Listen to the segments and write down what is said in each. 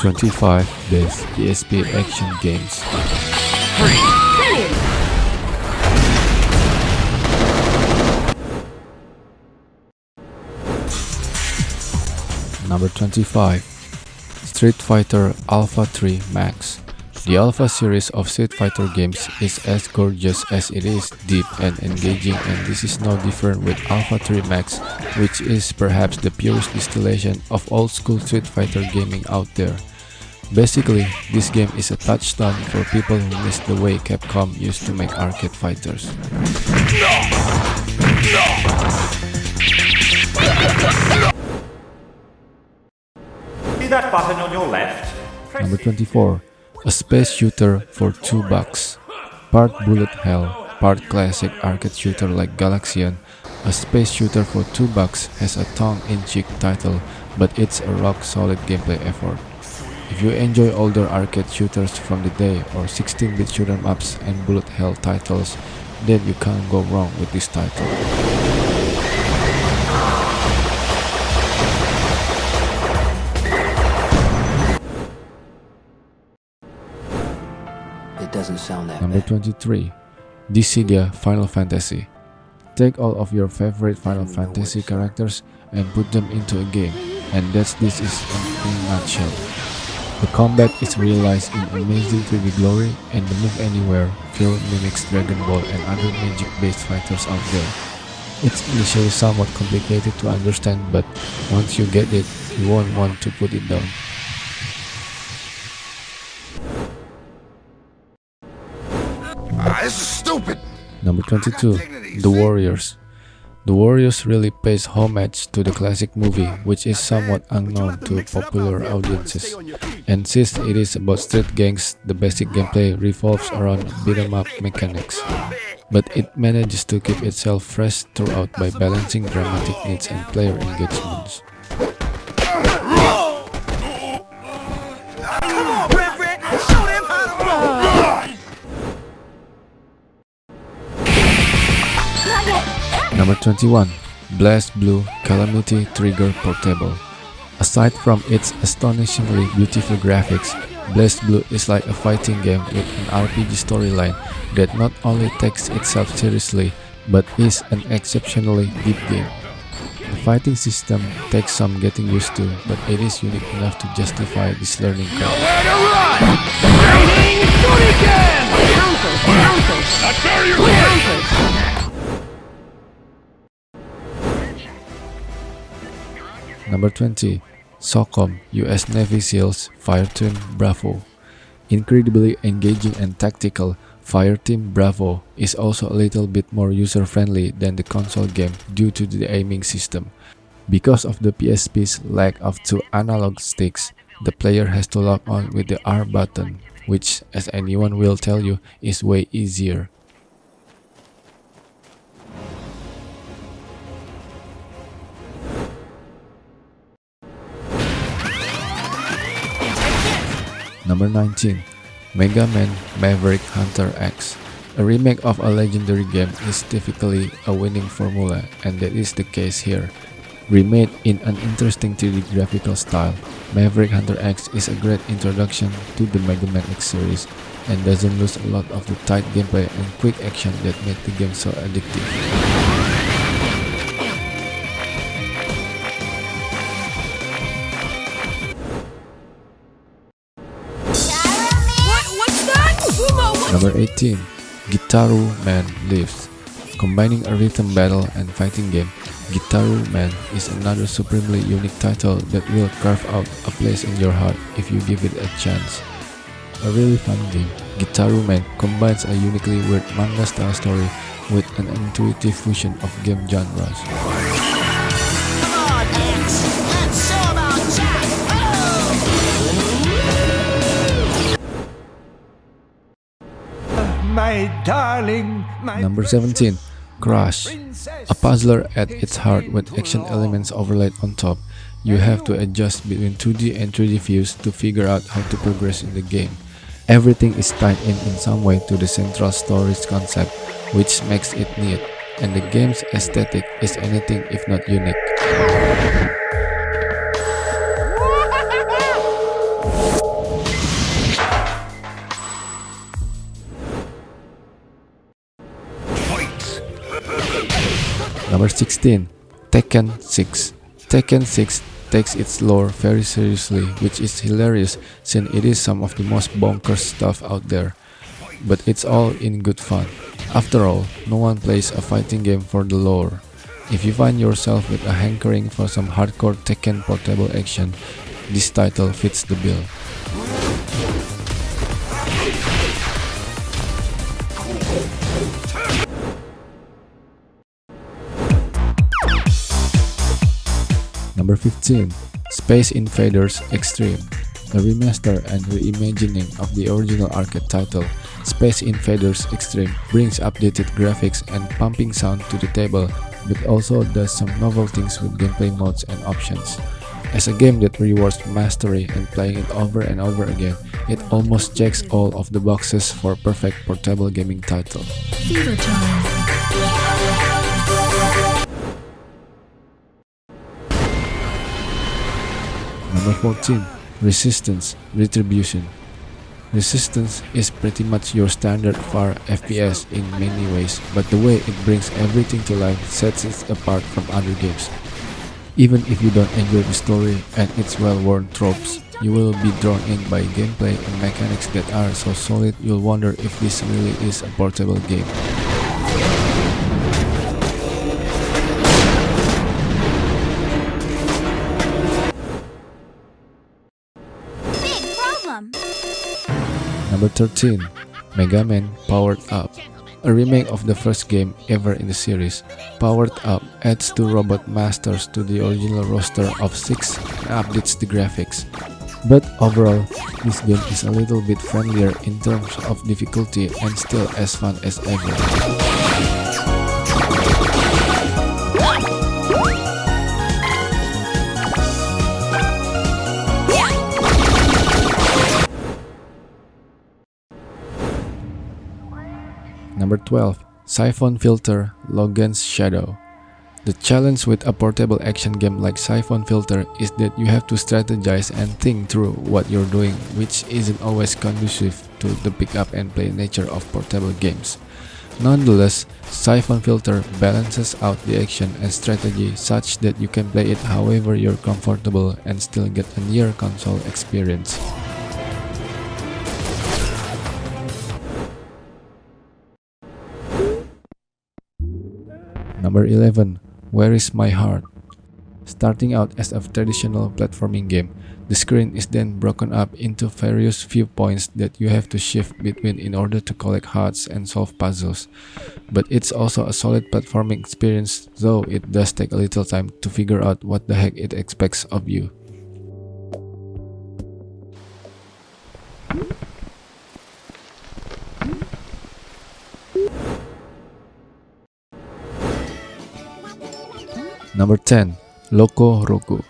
25 Best PSP Action Games. Number 25. Street Fighter Alpha 3 Max. The Alpha series of Street Fighter games is as gorgeous as it is deep and engaging, and this is no different with Alpha 3 Max, which is perhaps the purest distillation of old school Street Fighter gaming out there. Basically, this game is a touchstone for people who miss the way Capcom used to make arcade fighters. See that button on your left? Number 24. A space shooter for $2. Part bullet hell, part classic arcade shooter like Galaxian, a space shooter for $2 has a tongue-in-cheek title, but it's a rock-solid gameplay effort. If you enjoy older arcade shooters from the day or 16-bit shoot-'em-ups and bullet hell titles, then you can't go wrong with this title. Number 23. Dissidia Final Fantasy. Take all of your favorite Final Fantasy characters and put them into a game, and this is in a nutshell. The combat is realized in amazing 3D glory, and the move anywhere feel mimics Dragon Ball and other magic-based fighters out there. It's initially somewhat complicated to understand, but once you get it, you won't want to put it down. This is stupid. Number 22. The Warriors. The Warriors really pays homage to the classic movie, which is somewhat unknown to popular audiences. And since it is about street gangs, the basic gameplay revolves around beat-em-up mechanics. But it manages to keep itself fresh throughout by balancing dramatic needs and player engagements. Number 21. BlazBlue Calamity Trigger Portable. Aside from its astonishingly beautiful graphics, BlazBlue is like a fighting game with an RPG storyline that not only takes itself seriously, but is an exceptionally deep game. The fighting system takes some getting used to, but it is unique enough to justify this learning curve. Number 20. SOCOM US Navy SEALs Fireteam Bravo. Incredibly engaging and tactical, Fireteam Bravo is also a little bit more user-friendly than the console game due to the aiming system. Because of the PSP's lack of two analog sticks, the player has to lock on with the R button, which, as anyone will tell you, is way easier. Number 19. Mega Man Maverick Hunter X. A remake of a legendary game is typically a winning formula, and that is the case here. Remade in an interesting 3D graphical style, Maverick Hunter X is a great introduction to the Mega Man X series and doesn't lose a lot of the tight gameplay and quick action that made the game so addictive. Number 18. Gitaroo Man Lives. Combining a rhythm battle and fighting game, Gitaroo Man is another supremely unique title that will carve out a place in your heart if you give it a chance. A really fun game, Gitaroo Man combines a uniquely weird manga-style story with an intuitive fusion of game genres. My darling, Number 17. Crash. A puzzler at its heart with action elements overlaid on top, you have to adjust between 2D and 3D views to figure out how to progress in the game. Everything is tied in some way to the central story's concept, which makes it neat, and the game's aesthetic is anything if not unique. Number 16. Tekken 6. Tekken 6 takes its lore very seriously, which is hilarious since it is some of the most bonkers stuff out there. But it's all in good fun. After all, no one plays a fighting game for the lore. If you find yourself with a hankering for some hardcore Tekken portable action, this title fits the bill. Number 15. Space Invaders Extreme. A remaster and reimagining of the original arcade title, Space Invaders Extreme brings updated graphics and pumping sound to the table, but also does some novel things with gameplay modes and options. As a game that rewards mastery and playing it over and over again, it almost checks all of the boxes for perfect portable gaming title. Fever time. Number 14. Resistance Retribution. Resistance is pretty much your standard FAR FPS in many ways, but the way it brings everything to life sets it apart from other games. Even if you don't enjoy the story and its well-worn tropes, you will be drawn in by gameplay and mechanics that are so solid you'll wonder if this really is a portable game. Big problem. Number 13. Mega Man Powered Up. A remake of the first game ever in the series, Powered Up adds 2 robot masters to the original roster of 6 and updates the graphics. But overall, this game is a little bit friendlier in terms of difficulty and still as fun as ever. Number 12. Syphon Filter Logan's Shadow. The challenge with a portable action game like Syphon Filter is that you have to strategize and think through what you're doing, which isn't always conducive to the pick up and play nature of portable games. Nonetheless, Syphon Filter balances out the action and strategy such that you can play it however you're comfortable and still get a near console experience. Number 11. Where is My Heart? Starting out as a traditional platforming game, the screen is then broken up into various viewpoints that you have to shift between in order to collect hearts and solve puzzles. But it's also a solid platforming experience, though it does take a little time to figure out what the heck it expects of you. Number 10. LocoRoco.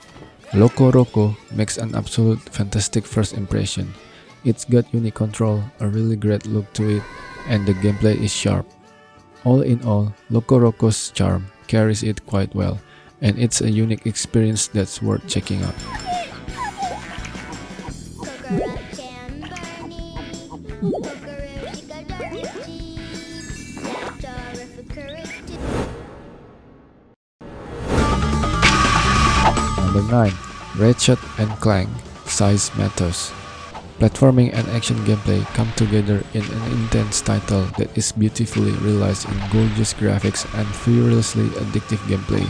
LocoRoco makes an absolute fantastic first impression. It's got unique control, a really great look to it, and the gameplay is sharp. All in all, LocoRoco's charm carries it quite well, and it's a unique experience that's worth checking out. Number 9. Ratchet and Clank Size Matters. Platforming and action gameplay come together in an intense title that is beautifully realized in gorgeous graphics and furiously addictive gameplay.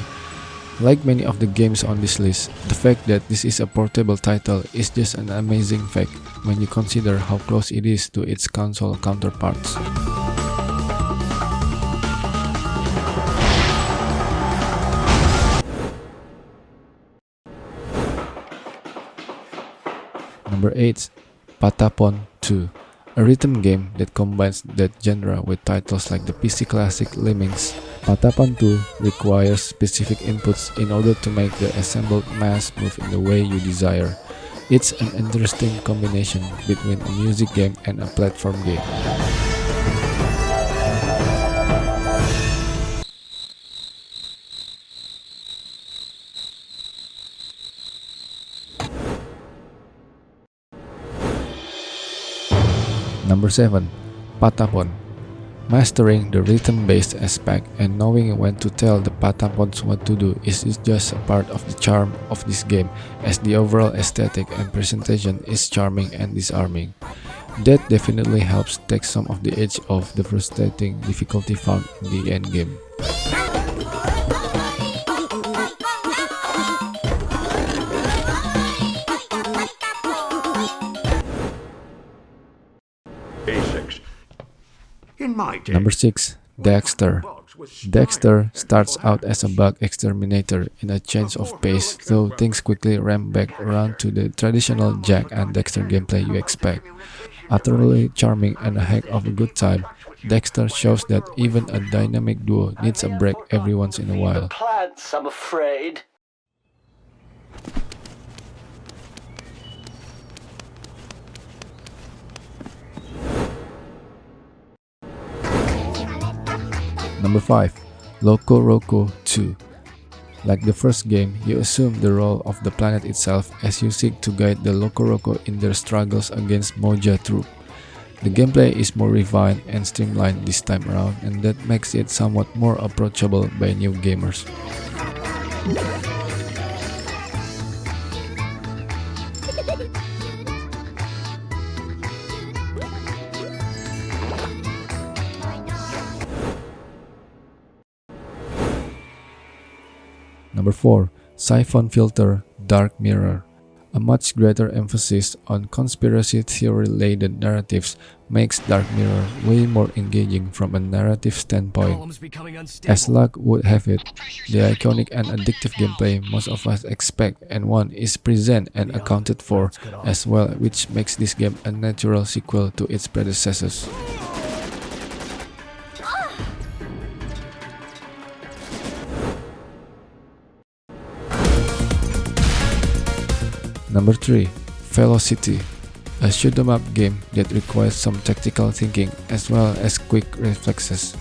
Like many of the games on this list, the fact that this is a portable title is just an amazing fact when you consider how close it is to its console counterparts. Number 8. Patapon 2. A rhythm game that combines that genre with titles like the PC classic Lemmings. Patapon 2 requires specific inputs in order to make the assembled mass move in the way you desire. It's an interesting combination between a music game and a platform game. Number 7. Patapon. Mastering the rhythm-based aspect and knowing when to tell the Patapons what to do is just a part of the charm of this game, as the overall aesthetic and presentation is charming and disarming. That definitely helps take some of the edge off the frustrating difficulty found in the endgame. Basics. In my day, Number 6. Daxter. Daxter starts out as a bug exterminator in a change of pace, though things quickly ramp back around to the traditional Jak and Daxter gameplay you expect. Utterly charming and a heck of a good time, Daxter shows that even a dynamic duo needs a break every once in a while. Plants, I'm afraid. Number 5. LocoRoco 2. Like the first game, you assume the role of the planet itself as you seek to guide the LocoRoco in their struggles against Moja Troop. The gameplay is more refined and streamlined this time around, and that makes it somewhat more approachable by new gamers. Number 4. Syphon Filter Dark Mirror. A much greater emphasis on conspiracy theory-laden narratives makes Dark Mirror way more engaging from a narrative standpoint. As luck would have it, the iconic and addictive gameplay most of us expect and want is present and accounted for as well, which makes this game a natural sequel to its predecessors. Number 3. Velocity. A shoot-'em-up game that requires some tactical thinking as well as quick reflexes.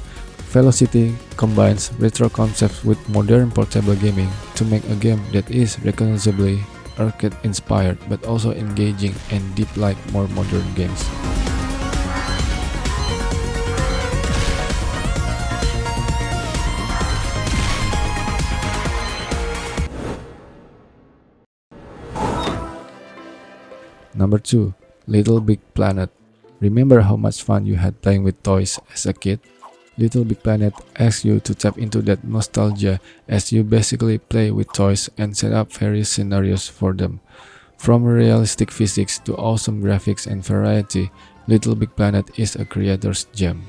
Velocity combines retro concepts with modern portable gaming to make a game that is recognizably arcade-inspired but also engaging and deep like more modern games. Number 2. LittleBigPlanet. Remember how much fun you had playing with toys as a kid? LittleBigPlanet asks you to tap into that nostalgia as you basically play with toys and set up various scenarios for them. From realistic physics to awesome graphics and variety, LittleBigPlanet is a creator's gem.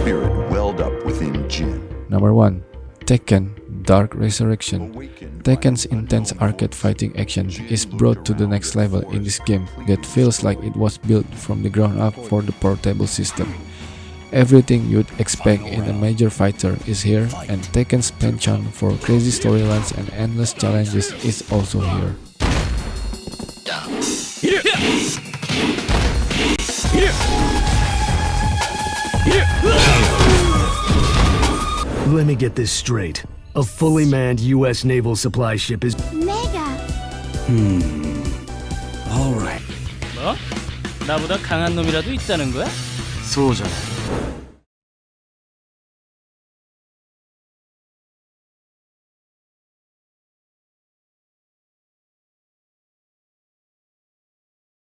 spirit welled up within Jin. Number 1. Tekken Dark Resurrection. Tekken's intense arcade fighting action is brought to the next level in this game that feels like it was built from the ground up for the portable system. Everything you'd expect in a major fighter is here, and Tekken's penchant for crazy storylines and endless challenges is also here. Let me get this straight. A fully manned U.S. naval supply ship is... Mega. Alright. 뭐? 나보다 강한 놈이라도 있다는 거야? 소자.